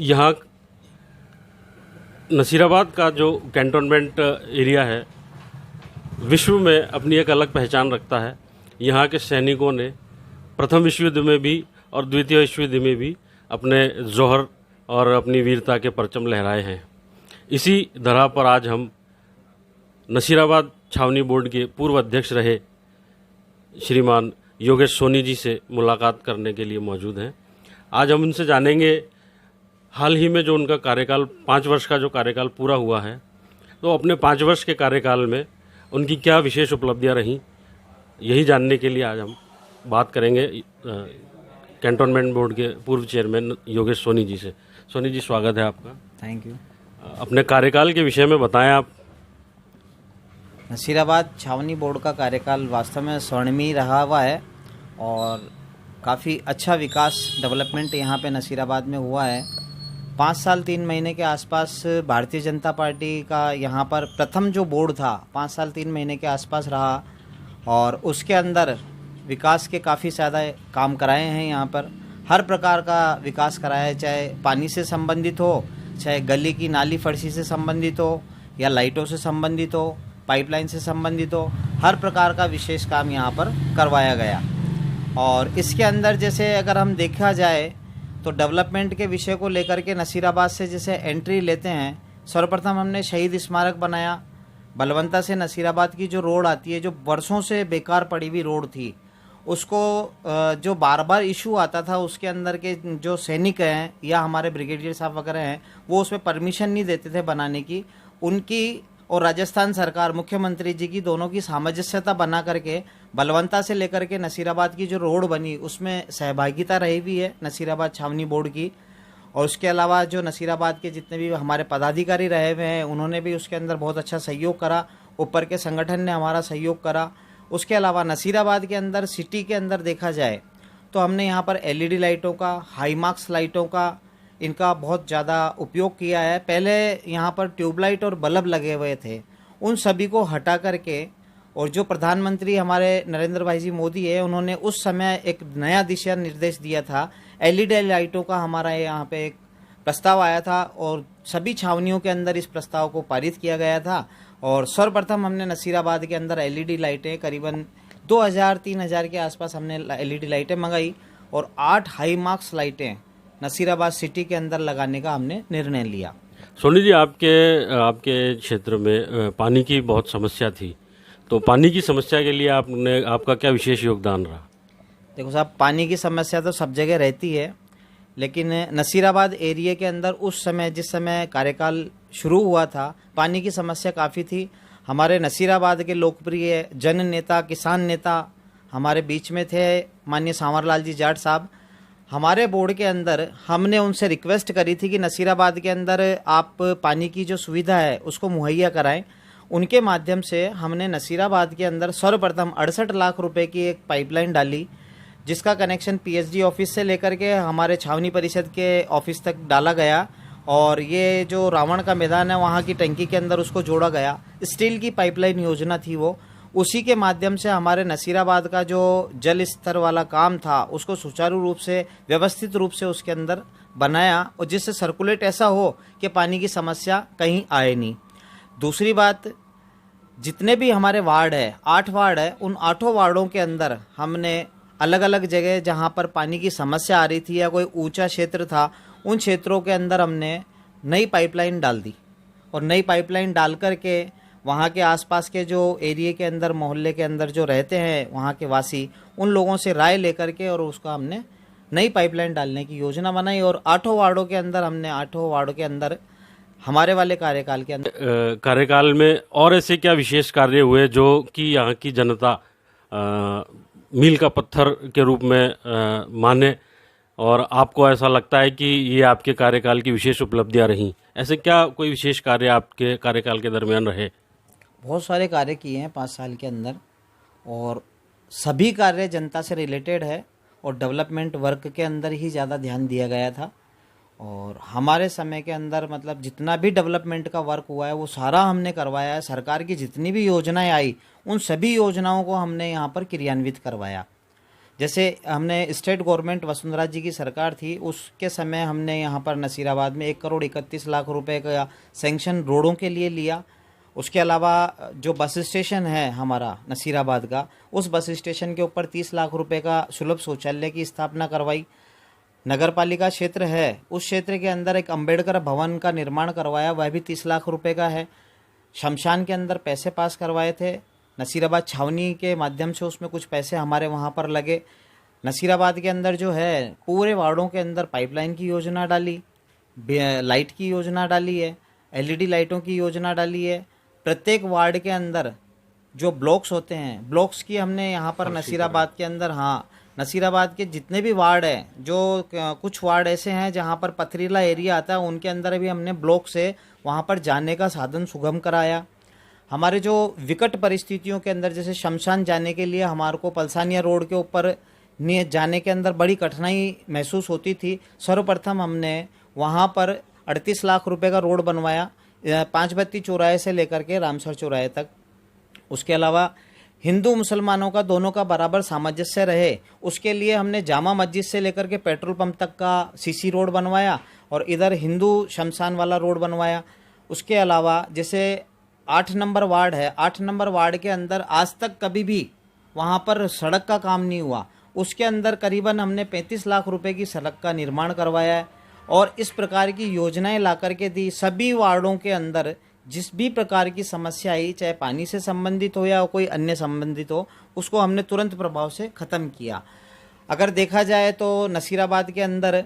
यहाँ नसीराबाद का जो कैंटोनमेंट एरिया है विश्व में अपनी एक अलग पहचान रखता है। यहाँ के सैनिकों ने प्रथम विश्व युद्ध में भी और द्वितीय विश्व युद्ध में भी अपने जौहर और अपनी वीरता के परचम लहराए हैं। इसी धरा पर आज हम नसीराबाद छावनी बोर्ड के पूर्व अध्यक्ष रहे श्रीमान योगेश सोनी जी से मुलाकात करने के लिए मौजूद हैं। आज हम उनसे जानेंगे हाल ही में जो उनका कार्यकाल 5 वर्ष का जो कार्यकाल पूरा हुआ है, तो अपने 5 वर्ष के कार्यकाल में उनकी क्या विशेष उपलब्धियां रहीं, यही जानने के लिए आज हम बात करेंगे कैंटोनमेंट बोर्ड के पूर्व चेयरमैन योगेश सोनी जी से। सोनी जी, स्वागत है आपका। Thank you. अपने कार्यकाल के विषय में बताएं आप। नसीराबाद छावनी बोर्ड का कार्यकाल वास्तव में स्वर्णिम रहा हुआ है और काफ़ी अच्छा विकास डेवलपमेंट यहाँ पे नसीराबाद में हुआ है। 5 साल 3 महीने के आसपास भारतीय जनता पार्टी का यहाँ पर प्रथम जो बोर्ड था 5 साल 3 महीने के आसपास रहा और उसके अंदर विकास के काफ़ी ज़्यादा काम कराए हैं। यहाँ पर हर प्रकार का विकास कराया है, चाहे पानी से संबंधित हो, चाहे गली की नाली फर्शी से संबंधित हो या लाइटों से संबंधित हो, पाइपलाइन से संबंधित हो, हर प्रकार का विशेष काम यहाँ पर करवाया गया। और इसके अंदर जैसे अगर हम देखा जाए तो डेवलपमेंट के विषय को लेकर के नसीराबाद से जैसे एंट्री लेते हैं, सर्वप्रथम हमने शहीद स्मारक बनाया। बलवंता से नसीराबाद की जो रोड आती है, जो वर्षों से बेकार पड़ी हुई रोड थी, उसको जो बार बार इशू आता था, उसके अंदर के जो सैनिक हैं या हमारे ब्रिगेडियर साहब वगैरह हैं, वो उसमें परमिशन नहीं देते थे बनाने की। उनकी और राजस्थान सरकार मुख्यमंत्री जी की दोनों की सामंजस्यता बना करके बलवंता से लेकर के नसीराबाद की जो रोड बनी उसमें सहभागिता रही हुई है नसीराबाद छावनी बोर्ड की। और उसके अलावा जो नसीराबाद के जितने भी हमारे पदाधिकारी रहे हुए हैं उन्होंने भी उसके अंदर बहुत अच्छा सहयोग करा, ऊपर के संगठन ने हमारा सहयोग करा। उसके अलावा नसीराबाद के अंदर सिटी के अंदर देखा जाए तो हमने यहाँ पर एलईडी लाइटों का, हाई मार्क्स लाइटों का, इनका बहुत ज़्यादा उपयोग किया है। पहले यहाँ पर ट्यूबलाइट और बल्ब लगे हुए थे, उन सभी को हटा करके, और जो प्रधानमंत्री हमारे नरेंद्र भाई जी मोदी है, उन्होंने उस समय एक नया दिशा निर्देश दिया था। एलईडी लाइटों का हमारा यहाँ पे एक प्रस्ताव आया था और सभी छावनियों के अंदर इस प्रस्ताव को पारित किया गया था। और सर्वप्रथम हमने नसीराबाद के अंदर एलईडी लाइटें करीबन 2000-3000 के आसपास हमने एलईडी लाइटें मंगाई और 8 हाई मार्क्स लाइटें नसीराबाद सिटी के अंदर लगाने का हमने निर्णय लिया। सोनी जी, आपके क्षेत्र में पानी की बहुत समस्या थी, तो पानी की समस्या के लिए आपका क्या विशेष योगदान रहा? देखो साहब, पानी की समस्या तो सब जगह रहती है, लेकिन नसीराबाद एरिया के अंदर उस समय जिस समय कार्यकाल शुरू हुआ था, पानी की समस्या काफ़ी थी। हमारे नसीराबाद के लोकप्रिय जन नेता, किसान नेता हमारे बीच में थे, माननीय सांवरलाल जी जाट साहब। हमारे बोर्ड के अंदर हमने उनसे रिक्वेस्ट करी थी कि नसीराबाद के अंदर आप पानी की जो सुविधा है उसको मुहैया कराएं। उनके माध्यम से हमने नसीराबाद के अंदर सर्वप्रथम 68 लाख रुपए की एक पाइपलाइन डाली, जिसका कनेक्शन पीएचडी ऑफिस से लेकर के हमारे छावनी परिषद के ऑफिस तक डाला गया। और ये जो रावण का मैदान है वहाँ की टंकी के अंदर उसको जोड़ा गया। स्टील की पाइपलाइन योजना थी वो, उसी के माध्यम से हमारे नसीराबाद का जो जल स्तर वाला काम था उसको सुचारू रूप से, व्यवस्थित रूप से उसके अंदर बनाया, और जिससे सर्कुलेट ऐसा हो कि पानी की समस्या कहीं आए नहीं। दूसरी बात, जितने भी हमारे वार्ड है, 8 वार्ड है, उन 8 वार्डों के अंदर हमने अलग अलग जगह जहाँ पर पानी की समस्या आ रही थी या कोई ऊंचा क्षेत्र था, उन क्षेत्रों के अंदर हमने नई पाइपलाइन डाल दी। और नई पाइपलाइन डाल करके वहाँ के आसपास के जो एरिया के अंदर, मोहल्ले के अंदर जो रहते हैं वहाँ के वासी, उन लोगों से राय लेकर के और उसका हमने नई पाइपलाइन डालने की योजना बनाई। और 8 वार्डों के अंदर हमने 8 वार्डों के अंदर हमारे वाले कार्यकाल के अंदर कार्यकाल में और ऐसे क्या विशेष कार्य हुए जो कि यहाँ की जनता मील का पत्थर के रूप में माने और आपको ऐसा लगता है कि ये आपके कार्यकाल की विशेष उपलब्धियां रहीं? ऐसे क्या कोई विशेष कार्य आपके कार्यकाल के दरमियान रहे? बहुत सारे कार्य किए हैं 5 साल के अंदर, और सभी कार्य जनता से रिलेटेड है और डेवलपमेंट वर्क के अंदर ही ज़्यादा ध्यान दिया गया था। और हमारे समय के अंदर मतलब जितना भी डेवलपमेंट का वर्क हुआ है वो सारा हमने करवाया है। सरकार की जितनी भी योजनाएं आई उन सभी योजनाओं को हमने यहाँ पर क्रियान्वित करवाया। जैसे हमने स्टेट गवर्नमेंट वसुंधरा जी की सरकार थी, उसके समय हमने यहाँ पर नसीराबाद में 1,31,00,000 रुपए का सैंक्शन रोडों के लिए लिया। उसके अलावा जो बस स्टेशन है हमारा नसीराबाद का, उस बस स्टेशन के ऊपर 30 लाख रुपए का सुलभ शौचालय की स्थापना करवाई। नगर पालिका क्षेत्र है, उस क्षेत्र के अंदर एक अंबेडकर भवन का निर्माण करवाया, वह भी 30 लाख रुपए का है। शमशान के अंदर पैसे पास करवाए थे। नसीराबाद छावनी के माध्यम से उसमें कुछ पैसे हमारे वहाँ पर लगे। नसीराबाद के अंदर जो है पूरे वार्डों के अंदर पाइपलाइन की योजना डाली, लाइट की योजना डाली है, एलईडी लाइटों की योजना डाली है। प्रत्येक वार्ड के अंदर जो ब्लॉक्स होते हैं, ब्लॉक्स की हमने यहाँ पर नसीराबाद के अंदर, हाँ, नसीराबाद के जितने भी वार्ड हैं, जो कुछ वार्ड ऐसे हैं जहाँ पर पथरीला एरिया आता है, उनके अंदर भी हमने ब्लॉक से वहाँ पर जाने का साधन सुगम कराया। हमारे जो विकट परिस्थितियों के अंदर, जैसे शमशान जाने के लिए हमारे को पलसानिया रोड के ऊपर जाने के अंदर बड़ी कठिनाई महसूस होती थी, सर्वप्रथम हमने वहाँ पर 38 लाख रुपए का रोड बनवाया, 5 बत्ती चौराहे से लेकर के रामसर चौराहे तक। उसके अलावा हिंदू मुसलमानों का दोनों का बराबर सामंजस्य रहे, उसके लिए हमने जामा मस्जिद से लेकर के पेट्रोल पंप तक का सीसी रोड बनवाया और इधर हिंदू शमशान वाला रोड बनवाया। उसके अलावा जैसे 8 नंबर वार्ड है, 8 नंबर वार्ड के अंदर आज तक कभी भी वहाँ पर सड़क का काम नहीं हुआ, उसके अंदर करीबन हमने 35 लाख रुपए की सड़क का निर्माण करवाया है। और इस प्रकार की योजनाएं ला करके दी। सभी वार्डों के अंदर जिस भी प्रकार की समस्या आई, चाहे पानी से संबंधित हो या कोई अन्य संबंधित हो, उसको हमने तुरंत प्रभाव से ख़त्म किया। अगर देखा जाए तो नसीराबाद के अंदर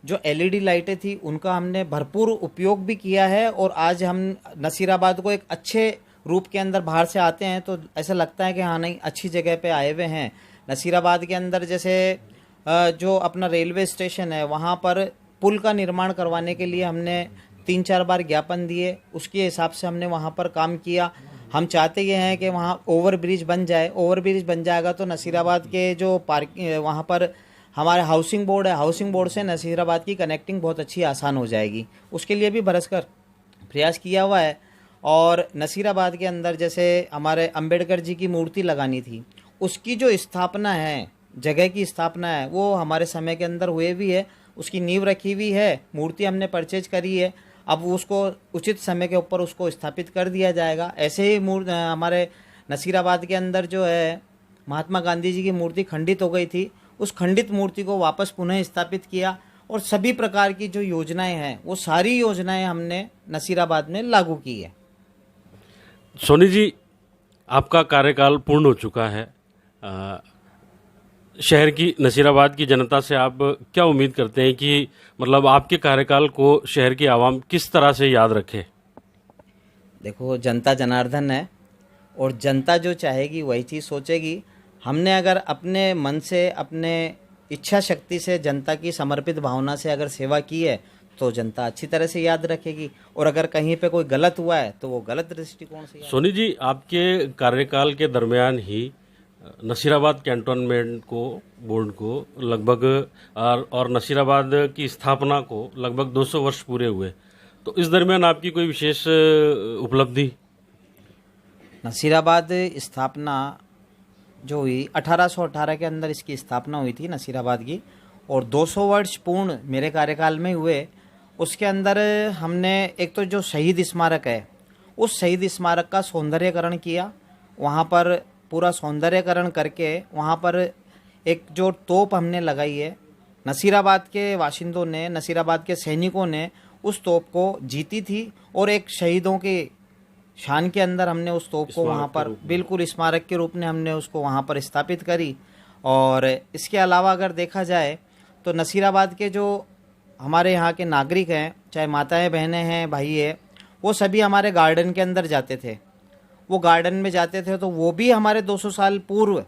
जो एलईडी लाइटें थी उनका हमने भरपूर उपयोग भी किया है और आज हम नसीराबाद को एक अच्छे रूप के अंदर बाहर से आते हैं तो ऐसा लगता है कि हाँ नहीं, अच्छी जगह पे आए हुए हैं। नसीराबाद के अंदर जैसे जो अपना रेलवे स्टेशन है, वहाँ पर पुल का निर्माण करवाने के लिए हमने 3-4 बार ज्ञापन दिए, उसके हिसाब से हमने वहाँ पर काम किया। हम चाहते ये हैं कि वहाँ ओवर ब्रिज बन जाए। ओवर ब्रिज बन जाएगा तो नसीराबाद के जो वहाँ पर हमारे हाउसिंग बोर्ड है, हाउसिंग बोर्ड से नसीराबाद की कनेक्टिंग बहुत अच्छी आसान हो जाएगी। उसके लिए भी बरसकर प्रयास किया हुआ है। और नसीराबाद के अंदर जैसे हमारे अंबेडकर जी की मूर्ति लगानी थी, उसकी जो स्थापना है, जगह की स्थापना है, वो हमारे समय के अंदर हुए भी है। उसकी नींव रखी हुई है, मूर्ति हमने परचेज करी है, अब उसको उचित समय के ऊपर उसको स्थापित कर दिया जाएगा। ऐसे ही हमारे नसीराबाद के अंदर जो है महात्मा गांधी जी की मूर्ति खंडित हो गई थी, उस खंडित मूर्ति को वापस पुनः स्थापित किया। और सभी प्रकार की जो योजनाएं हैं, वो सारी योजनाएं हमने नसीराबाद में लागू की है। सोनी जी, आपका कार्यकाल पूर्ण हो चुका है। शहर की, नसीराबाद की जनता से आप क्या उम्मीद करते हैं कि मतलब आपके कार्यकाल को शहर की आवाम किस तरह से याद रखे? देखो, जनता जनार्दन है और जनता जो चाहेगी वही चीज़ सोचेगी। हमने अगर अपने मन से, अपने इच्छा शक्ति से, जनता की समर्पित भावना से अगर सेवा की है तो जनता अच्छी तरह से याद रखेगी। और अगर कहीं पे कोई गलत हुआ है तो वो गलत दृष्टिकोण से। सोनी जी, आपके कार्यकाल के दरमियान ही नसीराबाद कैंटोनमेंट को, बोर्ड को लगभग और नसीराबाद की स्थापना को लगभग 200 वर्ष पूरे हुए, तो इस दरमियान आपकी कोई विशेष उपलब्धि? नसीराबाद स्थापना जो हुई 1818 के अंदर इसकी स्थापना हुई थी नसीराबाद की, और 200 वर्ष पूर्ण मेरे कार्यकाल में हुए। उसके अंदर हमने एक तो जो शहीद स्मारक है, उस शहीद स्मारक का सौंदर्यकरण किया। वहाँ पर पूरा सौंदर्यकरण करके वहाँ पर एक जो तोप हमने लगाई है, नसीराबाद के वाशिंदों ने, नसीराबाद के सैनिकों ने उस तोप को जीती थी और एक शहीदों के शान के अंदर हमने उस तोप को वहाँ पर बिल्कुल स्मारक के रूप में हमने उसको वहाँ पर स्थापित करी। और इसके अलावा अगर देखा जाए तो नसीराबाद के जो हमारे यहाँ के नागरिक हैं, चाहे माताएं, बहनें हैं, भाई है, वो सभी हमारे गार्डन के अंदर जाते थे। वो गार्डन में जाते थे तो वो भी हमारे 200 साल पूर्व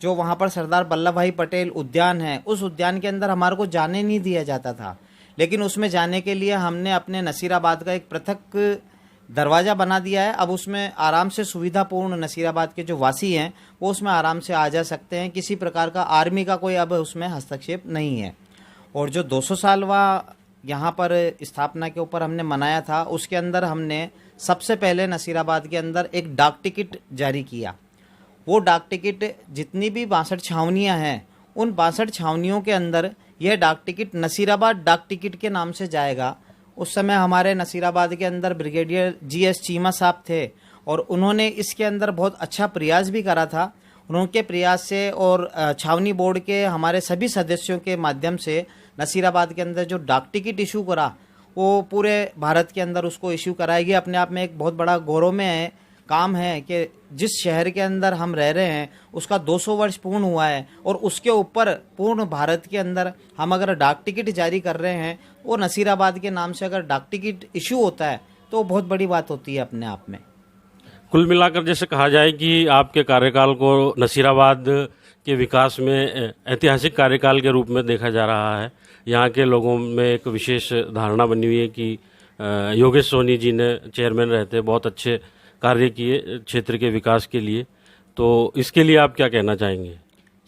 जो वहाँ पर सरदार वल्लभ भाई पटेल उद्यान है, उस उद्यान के अंदर हमारे को जाने नहीं दिया जाता था। लेकिन उसमें जाने के लिए हमने अपने नसीराबाद का एक पृथक दरवाज़ा बना दिया है। अब उसमें आराम से सुविधापूर्ण नसीराबाद के जो वासी हैं वो उसमें आराम से आ जा सकते हैं। किसी प्रकार का आर्मी का कोई अब उसमें हस्तक्षेप नहीं है। और जो 200 सालवा यहाँ पर स्थापना के ऊपर हमने मनाया था, उसके अंदर हमने सबसे पहले नसीराबाद के अंदर एक डाक टिकट जारी किया। वो डाक टिकट जितनी भी 62 छावनियाँ हैं, उन 62 छावनियों के अंदर यह डाक टिकट नसीराबाद डाक टिकट के नाम से जाएगा। उस समय हमारे नसीराबाद के अंदर ब्रिगेडियर GS चीमा साहब थे और उन्होंने इसके अंदर बहुत अच्छा प्रयास भी करा था। उनके प्रयास से और छावनी बोर्ड के हमारे सभी सदस्यों के माध्यम से नसीराबाद के अंदर जो डाक टिकट इशू करा, वो पूरे भारत के अंदर उसको इशू कराएगी। अपने आप में एक बहुत बड़ा गौरव में है काम है कि जिस शहर के अंदर हम रह रहे हैं उसका 200 वर्ष पूर्ण हुआ है और उसके ऊपर पूर्ण भारत के अंदर हम अगर डाक टिकट जारी कर रहे हैं और नसीराबाद के नाम से अगर डाक टिकट इशू होता है तो बहुत बड़ी बात होती है अपने आप में। कुल मिलाकर जैसे कहा जाए कि आपके कार्यकाल को नसीराबाद के विकास में ऐतिहासिक कार्यकाल के रूप में देखा जा रहा है। यहाँ के लोगों में एक विशेष धारणा बनी हुई है कि योगेश सोनी जी ने चेयरमैन रहते बहुत अच्छे कार्य किए क्षेत्र के विकास के लिए, तो इसके लिए आप क्या कहना चाहेंगे?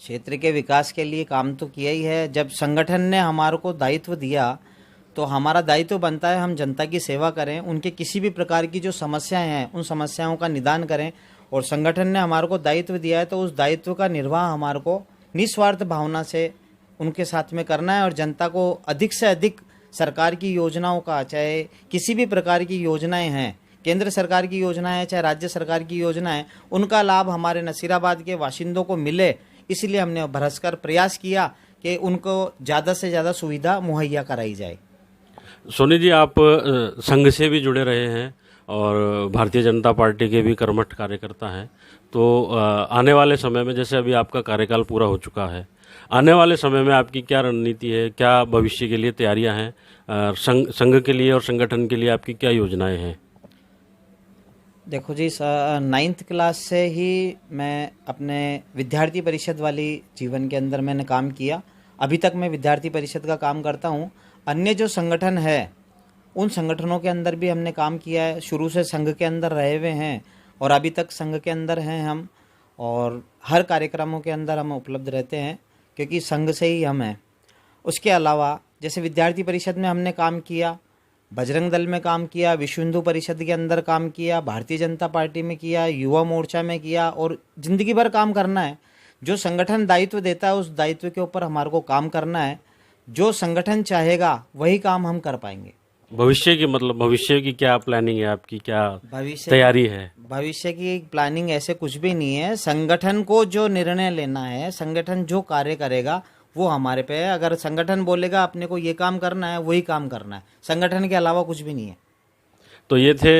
क्षेत्र के विकास के लिए काम तो किया ही है। जब संगठन ने हमारे को दायित्व दिया तो हमारा दायित्व बनता है हम जनता की सेवा करें, उनके किसी भी प्रकार की जो समस्याएं हैं उन समस्याओं का निदान करें। और संगठन ने हमारे को दायित्व दिया है तो उस दायित्व का निर्वाह हमारे को निस्वार्थ भावना से उनके साथ में करना है और जनता को अधिक से अधिक सरकार की योजनाओं का, चाहे किसी भी प्रकार की योजनाएं हैं, केंद्र सरकार की योजना है चाहे राज्य सरकार की योजना है, उनका लाभ हमारे नसीराबाद के बाशिंदों को मिले। इसलिए हमने भरसकर प्रयास किया कि उनको ज़्यादा से ज़्यादा सुविधा मुहैया कराई जाए। सोनी जी, आप संघ से भी जुड़े रहे हैं और भारतीय जनता पार्टी के भी कर्मठ कार्यकर्ता हैं, तो आने वाले समय में जैसे अभी आपका कार्यकाल पूरा हो चुका है, आने वाले समय में आपकी क्या रणनीति है, क्या भविष्य के लिए तैयारियां हैं, संघ के लिए और संगठन के लिए आपकी क्या योजनाएं हैं? देखो जी, 9th क्लास से ही मैं अपने विद्यार्थी परिषद वाली जीवन के अंदर मैंने काम किया। अभी तक मैं विद्यार्थी परिषद का काम करता हूँ। अन्य जो संगठन है उन संगठनों के अंदर भी हमने काम किया है। शुरू से संघ के अंदर रहे हुए हैं और अभी तक संघ के अंदर हैं हम, और हर कार्यक्रमों के अंदर हम उपलब्ध रहते हैं क्योंकि संघ से ही हम हैं। उसके अलावा जैसे विद्यार्थी परिषद में हमने काम किया, बजरंग दल में काम किया, विश्व हिंदू परिषद के अंदर काम किया, भारतीय जनता पार्टी में किया, युवा मोर्चा में किया, और ज़िंदगी भर काम करना है। जो संगठन दायित्व देता है उस दायित्व के ऊपर हमारे को काम करना है। जो संगठन चाहेगा वही काम हम कर पाएंगे। भविष्य की भविष्य की क्या प्लानिंग है आपकी, क्या भविष्य तैयारी है? भविष्य की प्लानिंग ऐसे कुछ भी नहीं है। संगठन को जो निर्णय लेना है, संगठन जो कार्य करेगा वो हमारे पे है। अगर संगठन बोलेगा अपने को ये काम करना है वही काम करना है, संगठन के अलावा कुछ भी नहीं है। तो ये थे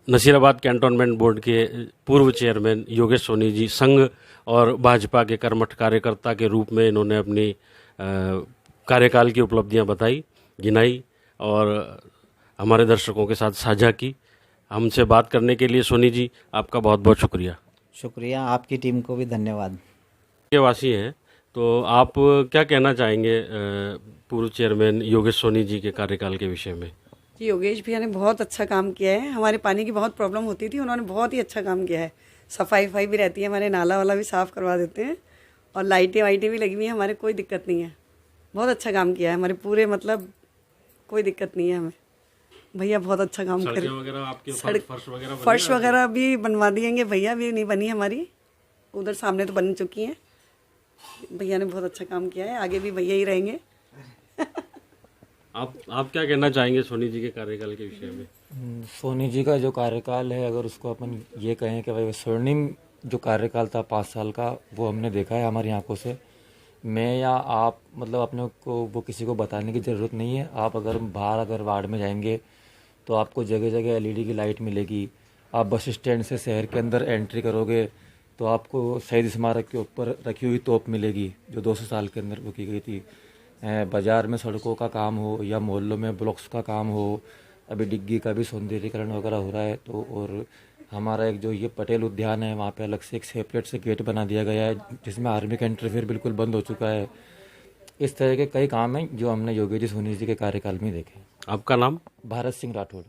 नसीराबाद कैंटोनमेंट बोर्ड के पूर्व चेयरमैन योगेश सोनी जी। संघ और भाजपा के कर्मठ कार्यकर्ता के रूप में इन्होंने अपनी कार्यकाल की उपलब्धियां बताई, गिनाई और हमारे दर्शकों के साथ साझा की। हमसे बात करने के लिए सोनी जी आपका बहुत बहुत शुक्रिया। शुक्रिया, आपकी टीम को भी धन्यवाद। के वासी हैं, तो आप क्या कहना चाहेंगे पूर्व चेयरमैन योगेश सोनी जी के कार्यकाल के विषय में? जी, योगेश भैया ने बहुत अच्छा काम किया है। हमारे पानी की बहुत प्रॉब्लम होती थी, उन्होंने बहुत ही अच्छा काम किया है। सफाई भी रहती है, हमारे नाला वाला भी साफ़ करवा देते हैं और लाइटें वाइटें भी लगी हुई हैं, हमारे कोई दिक्कत नहीं है। बहुत अच्छा काम किया है हमारे पूरे, मतलब कोई दिक्कत नहीं है हमें। भैया बहुत अच्छा काम कर फर्श वगैरह भी बनवा दिएंगे भैया, भी नहीं बनी हमारी, उधर सामने तो बन चुकी हैं। भैया ने बहुत अच्छा काम किया है, आगे भी भैया ही रहेंगे। आप क्या कहना चाहेंगे सोनी जी के कार्यकाल के विषय में? सोनी जी का जो कार्यकाल है, अगर उसको अपन ये कहें कि भाई स्वर्णिम जो कार्यकाल था 5 साल का, वो हमने देखा है हमारी आंखों से। मैं या आप, मतलब अपने को वो किसी को बताने की ज़रूरत नहीं है। आप अगर बाहर अगर वार्ड में जाएंगे तो आपको जगह जगह LED की लाइट मिलेगी। आप बस स्टैंड से शहर के अंदर एंट्री करोगे तो आपको शहीद स्मारक के ऊपर रखी हुई तोप मिलेगी जो 200 साल के अंदर वो की गई थी। बाज़ार में सड़कों का काम हो या मोहल्लों में ब्लॉक्स का काम हो, अभी डिग्गी का भी सौंदर्यीकरण वगैरह हो रहा है। तो और हमारा एक जो ये पटेल उद्यान है, वहाँ पे अलग से एक सेपरेट से गेट बना दिया गया है जिसमें आर्मी का इंटरफेयर बिल्कुल बंद हो चुका है। इस तरह के कई काम हैं जो हमने योगेश सोनी जी के कार्यकाल में देखे। आपका नाम? भारत सिंह राठौड़।